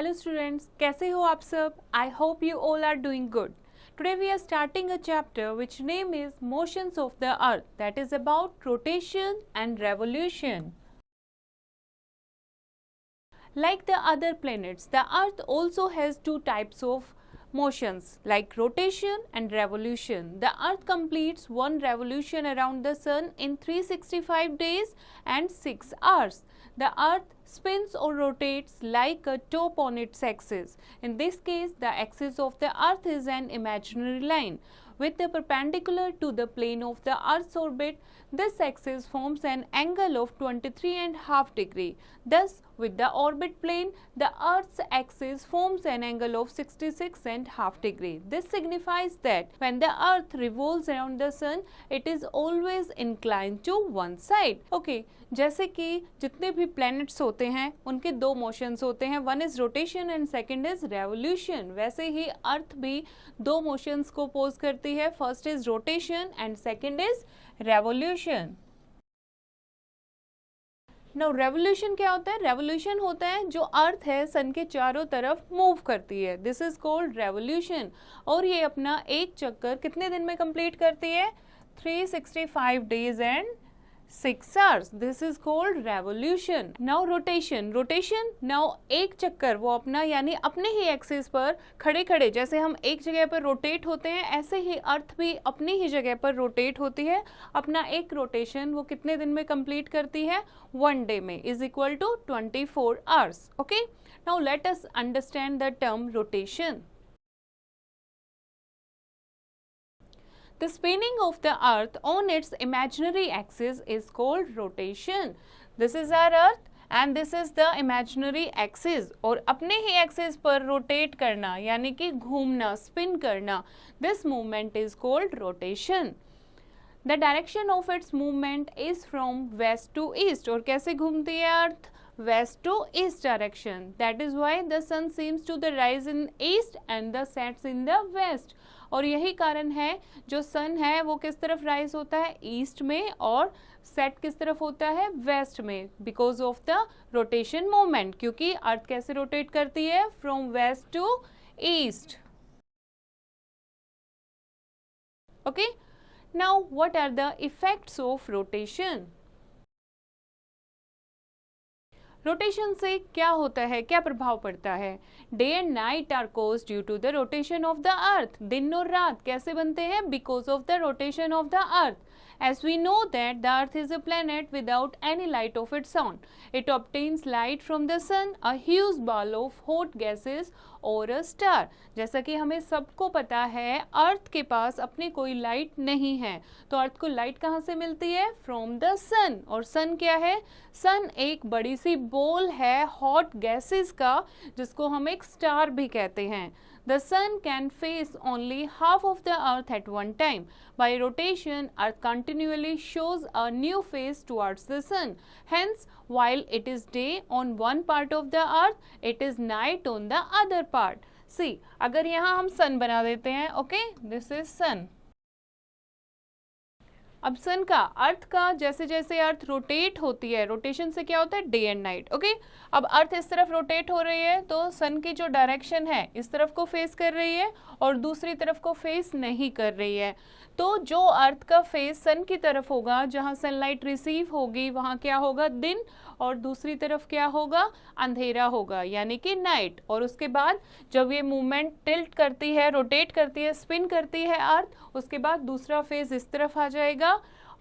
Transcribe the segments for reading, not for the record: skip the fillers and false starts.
Hello students, कैसे हो आप सब? I hope you all are doing good. Today we are starting a chapter which name is Motions of the Earth, that is about rotation and revolution. Like the other planets, the Earth also has two types of motions like rotation and revolution. The Earth completes one revolution around the Sun in 365 days and 6 hours. The Earth spins or rotates like a top on its axis. In this case, the axis of the Earth is an imaginary line. With the perpendicular to the plane of the Earth's orbit, this axis forms an angle of 23.5 degree. Thus, with the orbit plane, the Earth's axis forms an angle of 66.5 degree. This signifies that when the Earth revolves around the Sun, it is always inclined to one side. Okay, जैसे कि जितने भी planets होते हैं उनके दो motions होते हैं, one is rotation and second is revolution. वैसे ही Earth भी दो motions को pose करती है, first is rotation and second is revolution. Now revolution क्या होता है? Revolution होता है जो अर्थ है सन के चारों तरफ मूव करती है. This is called revolution. और ये अपना एक चक्कर कितने दिन में कंप्लीट करती है? 365 days and 6 hours. This is called revolution. Now rotation. Rotation. Now एक चक्कर वो अपना यानी अपने ही एक्सिस पर खड़े खड़े जैसे हम एक जगह पर रोटेट होते हैं ऐसे ही अर्थ भी अपनी ही जगह पर रोटेट होती है. अपना एक रोटेशन वो कितने दिन में कंप्लीट करती है? 1 day में is equal to 24 hours. Okay. Now let us understand the term rotation. The spinning of the earth on its imaginary axis is called rotation. This is our earth and this is the imaginary axis. और अपने ही axis पर rotate करना यानी कि घूमना, spin करना, this movement is called rotation. The direction of its movement is from west to east. और कैसे घूमती है अर्थ? West to east direction. That is why the sun seems to the rise in east and the sets in the west. और यही कारण है जो सन है वो किस तरफ राइज होता है? ईस्ट में, और सेट किस तरफ होता है? वेस्ट में, because of the rotation movement. क्योंकि अर्थ कैसे रोटेट करती है? From west to east. Okay, now what are the effects of rotation? Rotation से क्या होता है, क्या प्रभाव पड़ता है? Day and night are caused due to the rotation of the earth. दिन और रात कैसे बनते हैं? Because of the rotation of the earth. As we know that the earth is a planet without any light of its own. It obtains light from the sun, a huge ball of hot gases or a star. जैसा कि हमें सबको पता है अर्थ के पास अपनी कोई light नहीं है, तो अर्थ को लाइट कहाँ से मिलती है? फ्रॉम द सन. और सन क्या है? सन एक बड़ी सी बॉल है हॉट गैसेस का जिसको हम एक स्टार भी कहते हैं. The sun can face only half of the earth at one time. By rotation, earth continually shows a new face towards the sun. Hence, while it is day on one part of the earth, it is night on the other part. See, अगर यहाँ हम sun बना देते हैं, okay, this is sun. अब सन का अर्थ का जैसे जैसे अर्थ रोटेट होती है, रोटेशन से क्या होता है? Day and night. ओके, अब अर्थ इस तरफ रोटेट हो रही है तो सन की जो डायरेक्शन है इस तरफ को फेस कर रही है और दूसरी तरफ को फेस नहीं कर रही है. तो जो अर्थ का फेस सन की तरफ होगा, जहाँ सनलाइट रिसीव होगी वहाँ क्या होगा? दिन, और दूसरी तरफ क्या होगा? अंधेरा होगा यानी कि नाइट. और उसके बाद जब ये मूवमेंट टिल्ट करती है, रोटेट करती है, स्पिन करती है अर्थ, उसके बाद दूसरा फेस इस तरफ आ जाएगा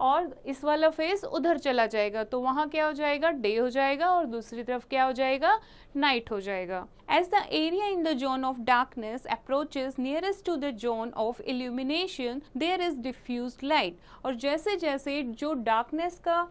और इस वाला फेस उधर चला जाएगा. तो वहाँ क्या हो जाएगा? डे हो जाएगा और दूसरी तरफ क्या हो जाएगा? नाइट हो जाएगा. As the area in the zone of darkness approaches nearest to the zone of illumination, there is diffused light. और जैसे जैसे जो डार्कनेस का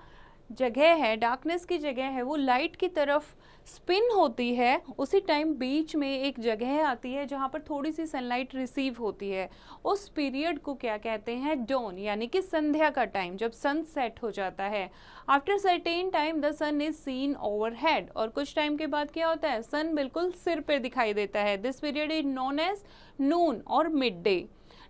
जगह है, डार्कनेस की जगह है, वो लाइट की तरफ स्पिन होती है, उसी टाइम बीच में एक जगह आती है जहाँ पर थोड़ी सी सनलाइट रिसीव होती है. उस पीरियड को क्या कहते हैं? डॉन, यानी कि संध्या का टाइम, जब सन सेट हो जाता है. After certain time the sun is seen overhead. और कुछ टाइम के बाद क्या होता है? सन बिल्कुल सिर पे दिखाई देता है. This period is known as noon और mid day.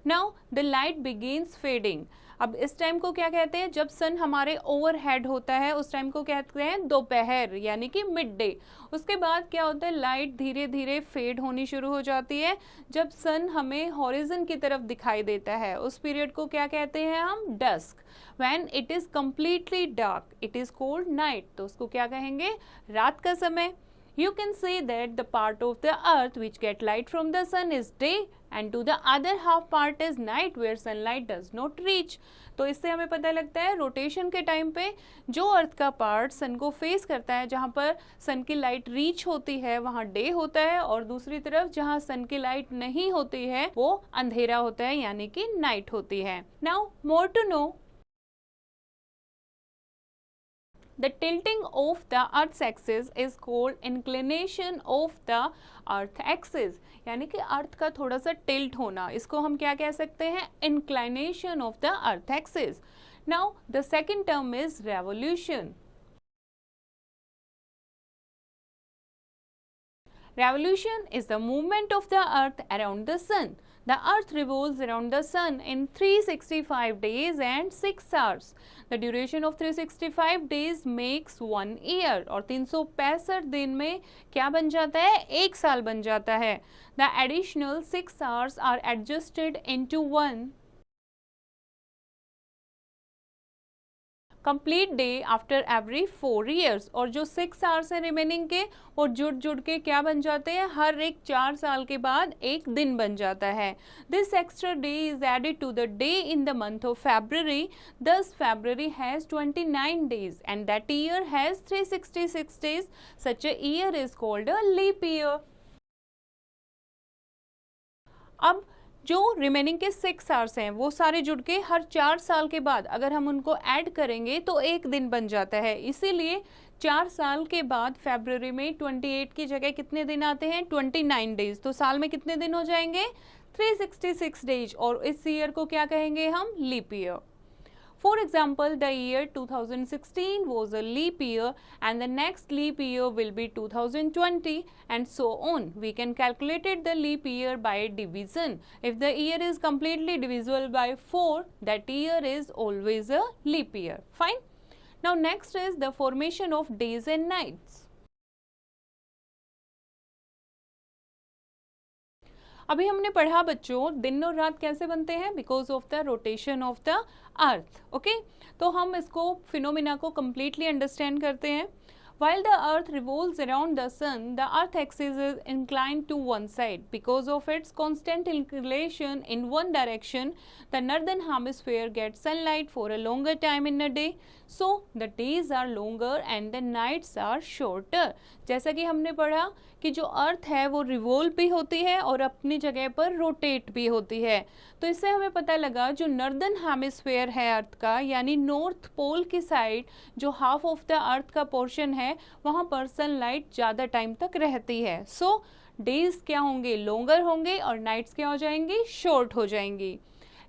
Now the light begins fading. अब इस टाइम को क्या कहते हैं, जब सन हमारे ओवरहेड होता है उस टाइम को कहते हैं दोपहर यानी कि मिड डे। उसके बाद क्या होता है, लाइट धीरे धीरे फेड होनी शुरू हो जाती है। जब सन हमें हॉरिजन की तरफ दिखाई देता है उस पीरियड को क्या कहते हैं हम, dusk. When it is completely dark it is called night, तो उसको क्या कहेंगे, रात का समय। You can say that the part of the earth which get light from the sun is day and to the other half part is night where sunlight does not reach। तो इससे हमें पता लगता है रोटेशन के time पे जो अर्थ का पार्ट सन को फेस करता है, जहाँ पर सन की लाइट रीच होती है वहाँ डे होता है, और दूसरी तरफ जहाँ सन की लाइट नहीं होती है वो अंधेरा होता है यानी कि नाइट होती है। Now more to know, the tilting of the earth's axis is called inclination of the earth axis, यानी कि अर्थ का थोड़ा सा टिल्ट होना, इसको हम क्या कह सकते हैं, inclination of the earth axis। now the second term is revolution। revolution is the movement of the earth around the sun। The earth revolves around the sun in 365 days and 6 hours। The duration of 365 days makes 1 year। और 365 दिन में क्या बन जाता है, एक साल बन जाता है। The additional 6 hours are adjusted into one complete day after every 4 years। और जो 6 आवर्स है रिमेनिंग के वो जुड़ जुड़ के क्या बन जाते हैं, हर एक 4 साल के बाद एक दिन बन जाता है। This extra day is added to the day in the month of February। thus February has 29 days and that year has 366 days। such a year is called a leap year। अब जो रिमेनिंग के 6 hours हैं वो सारे जुड़ के हर 4 साल के बाद अगर हम उनको ऐड करेंगे तो एक दिन बन जाता है। इसीलिए 4 साल के बाद फरवरी में 28 की जगह कितने दिन आते हैं, 29 डेज। तो साल में कितने दिन हो जाएंगे, 366 डेज। और इस ईयर को क्या कहेंगे हम, leap year. For example, the year 2016 was a leap year and the next leap year will be 2020 and so on। We can calculate the leap year by division। If the year is completely divisible by 4, that year is always a leap year। Fine। Now next is the formation of days and nights। अभी हमने पढ़ा बच्चों दिन और रात कैसे बनते हैं, because of the rotation of the earth. Okay, तो हम इसको फिनोमिना को completely अंडरस्टैंड करते हैं। While the earth revolves around the sun, the earth axis is inclined to one side because of its constant inclination in one direction। The northern hemisphere gets sunlight for a longer time in a day, so the days are longer and the nights are shorter। जैसा कि हमने पढ़ा कि जो अर्थ है वो revolve भी होती है और अपनी जगह पर रोटेट भी होती है। तो इससे हमें पता लगा जो नॉर्दर्न हेमिस्फीयर है अर्थ का, यानी नॉर्थ पोल की साइड जो हाफ ऑफ द अर्थ का पोर्शन है वहाँ पर सनलाइट ज़्यादा टाइम तक रहती है। सो डेज क्या होंगे, लॉन्गर होंगे, और नाइट्स क्या हो जाएंगी, शॉर्ट हो जाएंगी।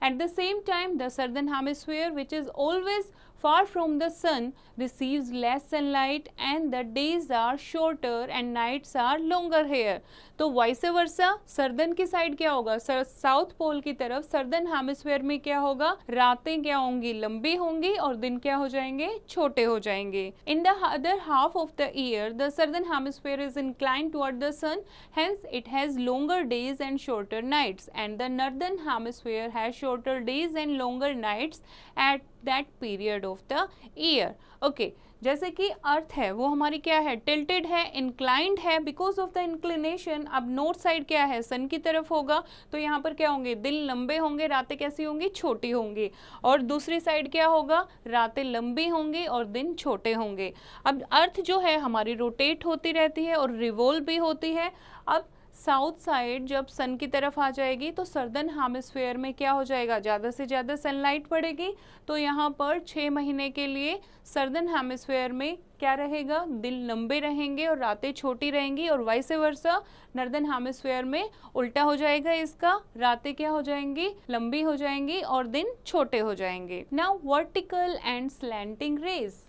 At the same time, the southern hemisphere, which is always far from the sun, receives less sunlight and the days are shorter and nights are longer here। तो वाइस वर्सा, सर्दन की side क्या होगा, south pole की तरफ southern hemisphere में क्या होगा, रातें क्या होंगी, लंबी होंगी और दिन क्या हो जाएंगे, छोटे हो जाएंगे। In the other half of the year the southern hemisphere is inclined toward the sun, hence it has longer days and shorter nights and the northern hemisphere has shorter days and longer nights at that period of the year. Okay, जैसे कि अर्थ है वो हमारी क्या है, tilted है, inclined है because of the inclination. अब नॉर्थ साइड क्या है, सन की तरफ होगा, तो यहाँ पर क्या होंगे, दिन लंबे होंगे, रातें कैसी होंगी, छोटी होंगी। और दूसरी साइड क्या होगा, रातें लंबी होंगी और दिन छोटे होंगे। अब अर्थ जो है हमारी रोटेट होती रहती है और रिवॉल्व भी होती है। अब साउथ साइड जब सन की तरफ आ जाएगी तो सर्दन हेमिस्फीयर में क्या हो जाएगा, ज़्यादा से ज़्यादा सनलाइट पड़ेगी। तो यहाँ पर 6 महीने के लिए सर्दन हेमिस्फीयर में क्या रहेगा, दिन लंबे रहेंगे और रातें छोटी रहेंगी, और वाइस वर्सा नॉर्दर्न हेमिस्फीयर में उल्टा हो जाएगा इसका, रातें क्या हो जाएंगी, लंबी हो जाएंगी और दिन छोटे हो जाएंगे। Now vertical and slanting rays.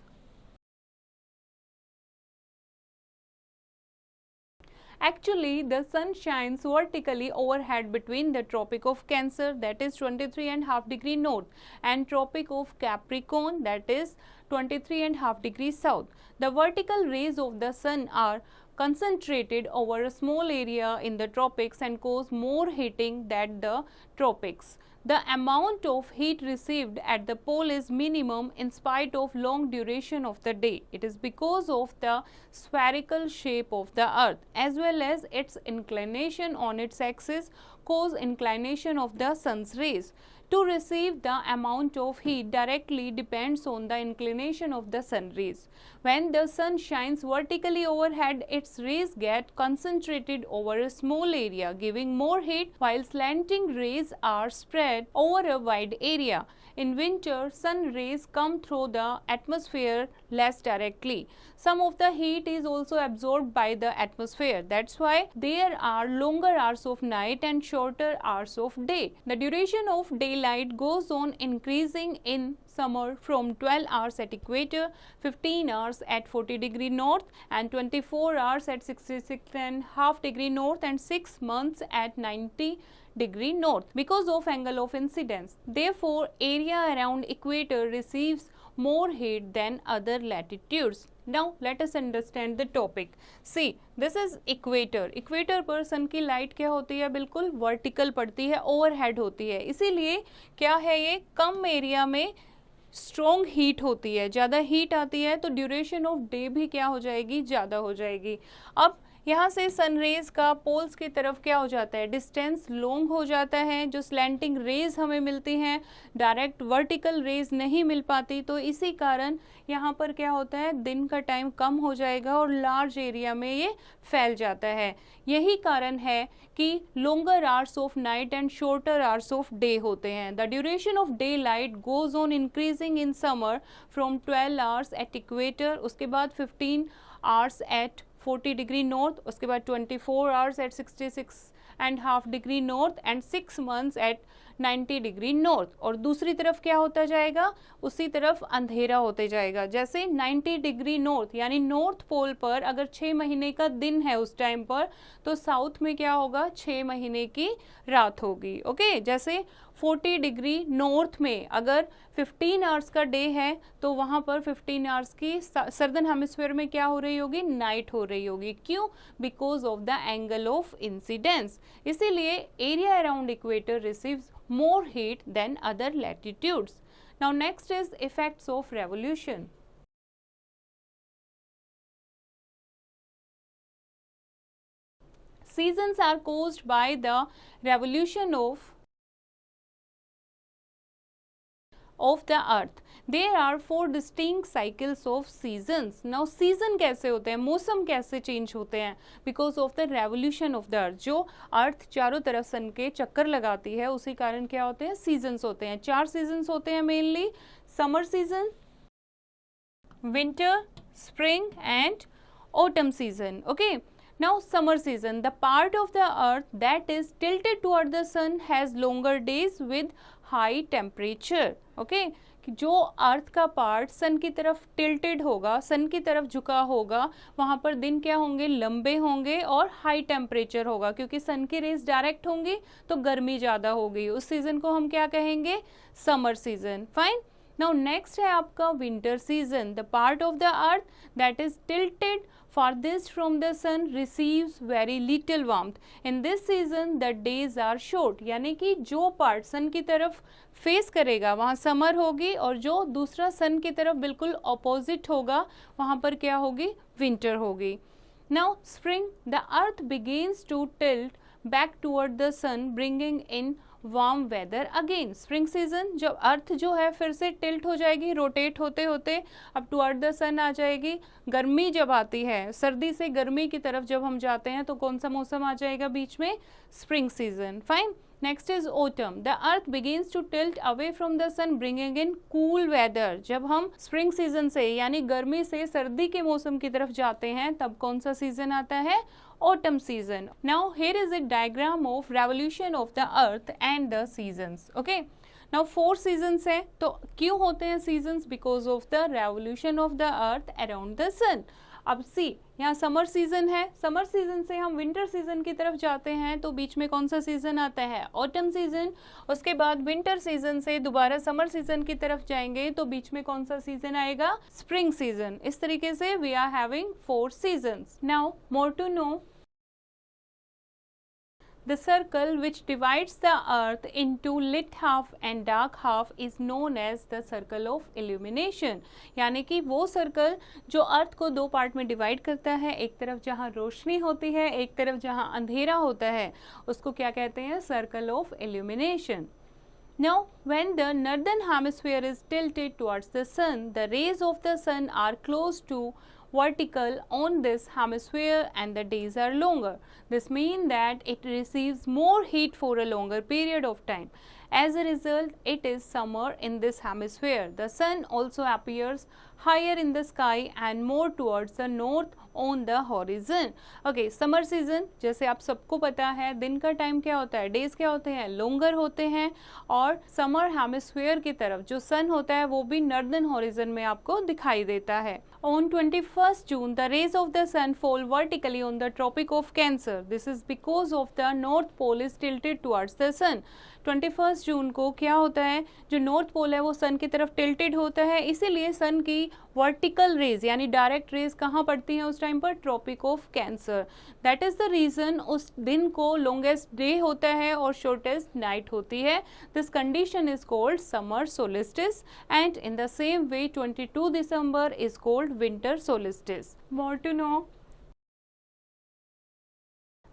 Actually, the sun shines vertically overhead between the Tropic of Cancer, that is 23.5 degree north, and Tropic of Capricorn, that is 23.5 degrees south. The vertical rays of the sun are concentrated over a small area in the tropics and cause more heating than the tropics. The amount of heat received at the pole is minimum in spite of long duration of the day. It is because of the spherical shape of the earth as well as its inclination on its axis cause inclination of the sun's rays. To receive the amount of heat directly depends on the inclination of the sun rays. When the sun shines vertically overhead, its rays get concentrated over a small area, giving more heat, while slanting rays are spread over a wide area. In winter, sun rays come through the atmosphere less directly. Some of the heat is also absorbed by the atmosphere. That's why there are longer hours of night and shorter hours of day. The duration of daylight goes on increasing in summer from 12 hours at equator, 15 hours at 40 degree north, and 24 hours at 66.5 degree north, and 6 months at 90 degree north because of angle of incidence. Therefore, area around equator receives more heat than other latitudes. Now let us understand the topic. See, this is equator. Equator पर सन की light क्या होती है, बिल्कुल vertical पड़ती है, overhead होती है, इसीलिए क्या है ये कम एरिया में स्ट्रॉन्ग हीट होती है, ज़्यादा हीट आती है तो ड्यूरेशन ऑफ डे भी क्या हो जाएगी, ज़्यादा हो जाएगी। अब यहाँ से सनरेज का पोल्स की तरफ क्या हो जाता है, डिस्टेंस लॉन्ग हो जाता है, जो स्लैंटिंग रेज हमें मिलती हैं डायरेक्ट वर्टिकल रेज नहीं मिल पाती, तो इसी कारण यहाँ पर क्या होता है, दिन का टाइम कम हो जाएगा और लार्ज एरिया में ये फैल जाता है। यही कारण है कि longer hours of night and shorter hours of day होते हैं। The duration of day light goes on increasing in summer from 12 hours at equator, उसके बाद 15 आवर्स एट 40 डिग्री नॉर्थ, उसके बाद 24 hours at 66.5 degree north and 6 months at 90 degree north. और दूसरी तरफ क्या होता जाएगा, उसी तरफ अंधेरा होते जाएगा। जैसे 90 डिग्री नॉर्थ यानी नॉर्थ पोल पर अगर 6 महीने का दिन है उस टाइम पर, तो साउथ में क्या होगा, 6 महीने की रात होगी। ओके, जैसे 40 डिग्री नॉर्थ में अगर 15 आवर्स का डे है तो वहाँ पर 15 आवर्स की सर्दन हेमिस्फीयर में क्या हो रही होगी, नाइट हो रही होगी। क्यों, because of the angle of incidence. इसीलिए area around equator receives more heat than other latitudes. Now next is effects of revolution. Seasons are caused by the revolution of the earth. There are 4 distinct cycles of seasons. Now season कैसे होते हैं, मौसम कैसे change होते हैं, because of the revolution of the earth. जो अर्थ चारों तरफ सन के चक्कर लगाती है उसी कारण क्या होते हैं, सीजन्स होते हैं। 4 सीजन्स होते हैं mainly, summer season, winter, spring and autumn season. Okay, now summer season, the part of the earth that is tilted toward the sun has longer days with high temperature. okay, कि जो अर्थ का part सन की तरफ tilted होगा, सन की तरफ झुका होगा, वहाँ पर दिन क्या होंगे, लंबे होंगे और हाई टेम्परेचर होगा, क्योंकि सन की रेज डायरेक्ट होंगी तो गर्मी ज़्यादा होगी। उस सीजन को हम क्या कहेंगे, summer season. Fine. Now next है आपका winter season. The part of the earth that is tilted farthest from the sun receives very little warmth. In this season the days are short, यानी कि जो part सन की तरफ face करेगा वहाँ summer होगी और जो दूसरा सन की तरफ बिल्कुल ऑपोजिट होगा वहाँ पर क्या होगी, विंटर होगी। Now spring, the earth begins to tilt back toward the sun bringing in warm weather again. Spring season, जब अर्थ जो है फिर से टिल्ट हो जाएगी, रोटेट होते होते अब टुवर्ड द सन आ जाएगी। गर्मी जब आती है, सर्दी से गर्मी की तरफ जब हम जाते हैं तो कौन सा मौसम आ जाएगा बीच में, spring season. Fine. Next is autumn, the earth begins to tilt away from the sun bringing in cool weather. जब हम स्प्रिंग सीजन से यानी गर्मी से सर्दी के मौसम की तरफ जाते हैं तब कौन सा सीजन आता है, autumn season. Now here is a diagram of revolution of the earth and the seasons. Okay, now 4 seasons है, तो क्यों होते हैं seasons, because of the revolution of the earth around the sun. अब सी यहाँ समर सीजन है, summer season से हम विंटर सीजन की तरफ जाते हैं तो बीच में कौन सा सीजन आता है, ऑटम सीजन। उसके बाद विंटर सीजन से दोबारा समर सीजन की तरफ जाएंगे तो बीच में कौन सा सीजन आएगा, स्प्रिंग सीजन। इस तरीके से we are having 4 seasons. Now more to know, the circle which divides the earth into lit half and dark half is known as the circle of illumination। यानी कि वो सर्कल जो अर्थ को दो पार्ट में डिवाइड करता है, एक तरफ जहाँ रोशनी होती है, एक तरफ जहाँ अंधेरा होता है, उसको क्या कहते हैं, circle of illumination। Now, when the northern hemisphere is tilted towards the sun, the rays of the sun are close to vertical on this hemisphere and the days are longer. This means that it receives more heat for a longer period of time. As a result, it is summer in this hemisphere. The sun also appears higher in the sky and more towards the north on the horizon. Okay, summer season जैसे आप सबको पता है, दिन का time क्या होता है, डेज क्या होते हैं, लोंगर होते हैं, और समर हेमिस्फीयर की तरफ जो सन होता है वो भी नॉर्दर्न हॉरिजन में आपको दिखाई देता है। On 21st June, the rays of the sun fall vertically on the Tropic of Cancer. This is because of the North Pole is tilted towards the sun. 21 जून को क्या होता है, जो नॉर्थ पोल है वो सन की तरफ टिल्टेड होता है, इसीलिए सन की वर्टिकल रेज यानी डायरेक्ट रेज कहाँ पड़ती हैं उस टाइम पर, tropic of cancer. That is the reason उस दिन को लॉन्गेस्ट डे होता है और शॉर्टेस्ट नाइट होती है। This condition is called summer solstice and in the same way 22 December is called winter solstice. More to know,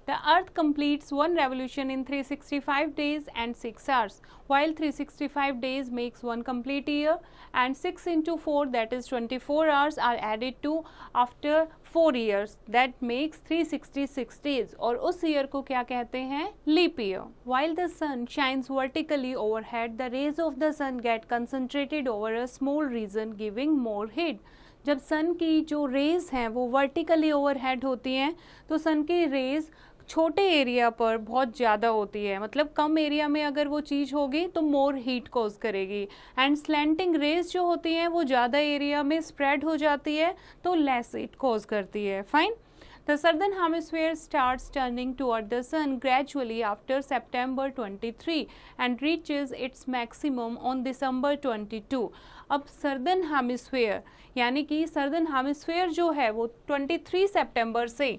the earth completes one revolution in 365 days and 6 hours. While 365 days makes one complete year and 6 into 4 that is 24 hours are added to after 4 years that makes 366 days और उस year को क्या कहते हैं, leap year. While the sun shines vertically overhead, the rays of the sun get concentrated over a small region giving more heat। जब सन की जो rays हैं वो वर्टिकली ओवरहेड होती हैं तो सन की रेज छोटे एरिया पर बहुत ज़्यादा होती है, मतलब कम एरिया में अगर वो चीज़ होगी तो मोर हीट कॉज करेगी, एंड स्लैंटिंग रेज जो होती हैं वो ज़्यादा एरिया में स्प्रेड हो जाती है तो लेस हीट कॉज करती है। Fine. The southern hemisphere starts turning toward the sun gradually after September 23 and reaches its maximum on December 22। अब सर्दर्न हेमिस्फीयर यानी कि सर्दर्न हेमिस्फीयर जो है वो 23 सितंबर से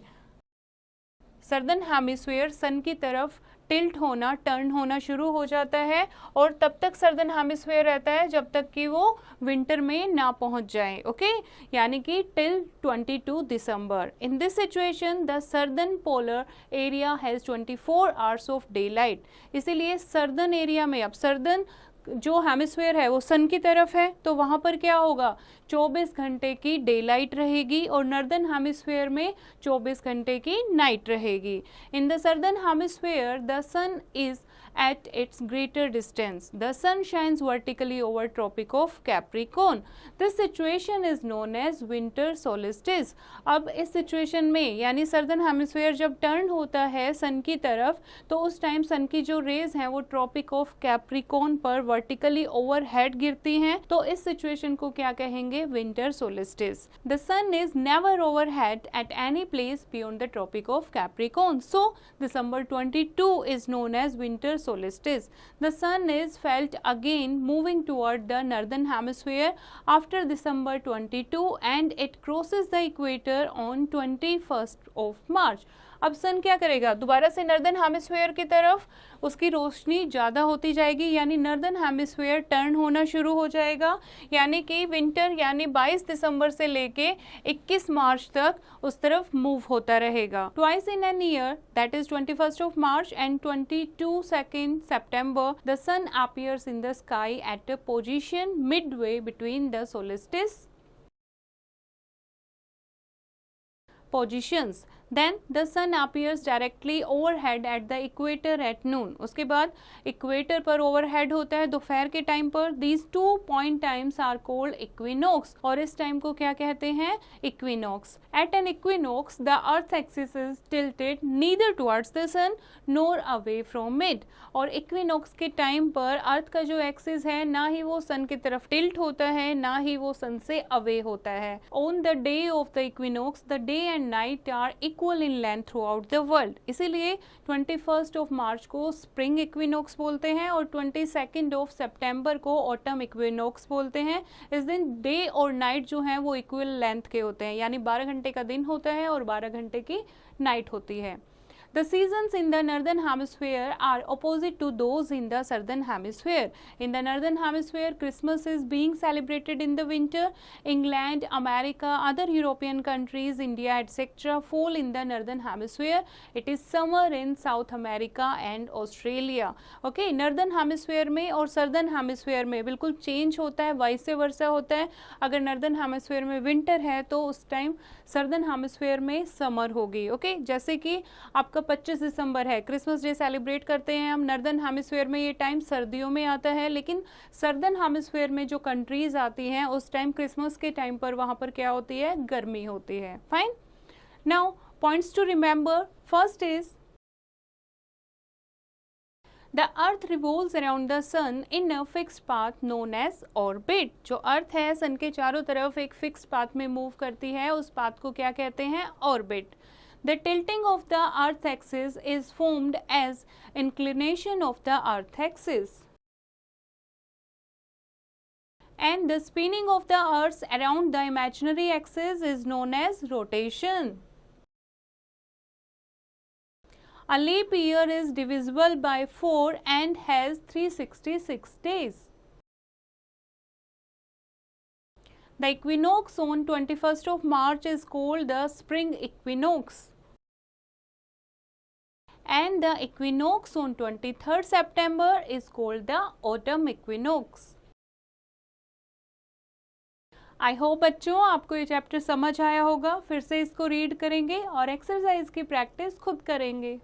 सर्दर्न हेमिस्फीयर सन की तरफ टिल्ट होना, टर्न होना शुरू हो जाता है और तब तक सर्दर्न हेमिस्फीयर रहता है जब तक कि वो विंटर में ना पहुंच जाए। ओके, यानी कि till 22 December. In this situation the southern polar area has 24 hours of day light. इसीलिए सर्दर्न एरिया में, अब सर्दर्न जो हेमिस्फीयर है वो सन की तरफ है तो वहाँ पर क्या होगा, 24 घंटे की डे लाइट रहेगी और नॉर्दर्न हेमिस्फीयर में 24 घंटे की नाइट रहेगी। In the southern hemisphere the sun is at its greater distance. The sun shines vertically over Tropic of Capricorn. This situation is known as winter solstice. अब इस situation में यानी सर्दर्न हेमिस्फीयर जब turn होता है सन की तरफ तो उस टाइम सन की जो रेज हैं वो ट्रॉपिक ऑफ कैप्रिकॉर्न पर वर्टिकली ओवरहेड गिरती हैं, तो इस सिचुएशन को क्या कहेंगे, winter solstice. The sun is never overhead at any place beyond the tropic of Capricorn, so December 22 is known as winter solstice. The sun is felt again moving toward the northern hemisphere after December 22 and it crosses the equator on 21st of March. अब सन क्या करेगा, दोबारा से northern hemisphere की तरफ उसकी रोशनी ज़्यादा होती जाएगी, यानी नॉर्दर्न हेमिस्फीयर टर्न होना शुरू हो जाएगा, यानी कि विंटर यानी 22 दिसंबर से लेके 21 मार्च तक उस तरफ मूव होता रहेगा। Twice in an year that is 21st of March and 22nd September the sun appears in the sky at a position midway between the solstice positions. Then the sun appears directly overhead at the equator at noon. उसके बाद equator पर overhead होता है दोपहर के time पर. These 2 point times are called equinox. और इस टाइम को क्या कहते हैं? Equinox. At an equinox, the earth axis is tilted neither towards the sun nor away from it. और इक्विनॉक्स के टाइम पर अर्थ का जो एक्सिस है ना ही वो सन की तरफ टिल्ट होता है ना ही वो सन से अवे होता है. On the day of the equinox the day and night are equal in length throughout the world. इसीलिए 21 ऑफ मार्च को स्प्रिंग इक्विनॉक्स बोलते हैं और 22 ऑफ सितंबर को ऑटम इक्विनॉक्स बोलते हैं. इस दिन डे और नाइट जो हैं वो इक्वल लेंथ के होते हैं, यानी 12 घंटे का दिन होता है और 12 घंटे की नाइट होती है. The seasons in the northern hemisphere are opposite to those in the southern hemisphere. In the northern hemisphere, Christmas is being celebrated in the winter. England, America, other European countries, India, etc. fall in the northern hemisphere. It is summer in South America and Australia. Okay, northern hemisphere में और southern hemisphere में बिल्कुल change होता है, vice versa होता है. अगर northern hemisphere में winter है तो उस time southern hemisphere में summer होगी. Okay, जैसे कि आपका 25 दिसंबर है, क्रिसमस डे सेलिब्रेट करते हैं हम. नॉर्दर्न हेमिस्फीयर में ये टाइम सर्दियों में आता है, लेकिन सर्दर्न हेमिस्फीयर में जो कंट्रीज आती हैं उस टाइम क्रिसमस के टाइम पर वहां पर क्या होती है? गर्मी होती है. Fine. Now points to remember. First is The earth revolves around the sun in a fixed path known as orbit. जो अर्थ है सन के चारों तरफ एक फिक्स पाथ में मूव करती है, उस पाथ को क्या कहते हैं? Orbit. The tilting of the earth axis is formed as inclination of the earth axis. And the spinning of the earth around the imaginary axis is known as rotation. A leap year is divisible by 4 and has 366 days. The equinox on 21st of March is called the spring equinox. And the equinox on 23rd September is called the autumn equinox. I hope बच्चों आपको ये chapter समझ आया होगा. फिर से इसको read करेंगे और एक्सरसाइज की प्रैक्टिस खुद करेंगे.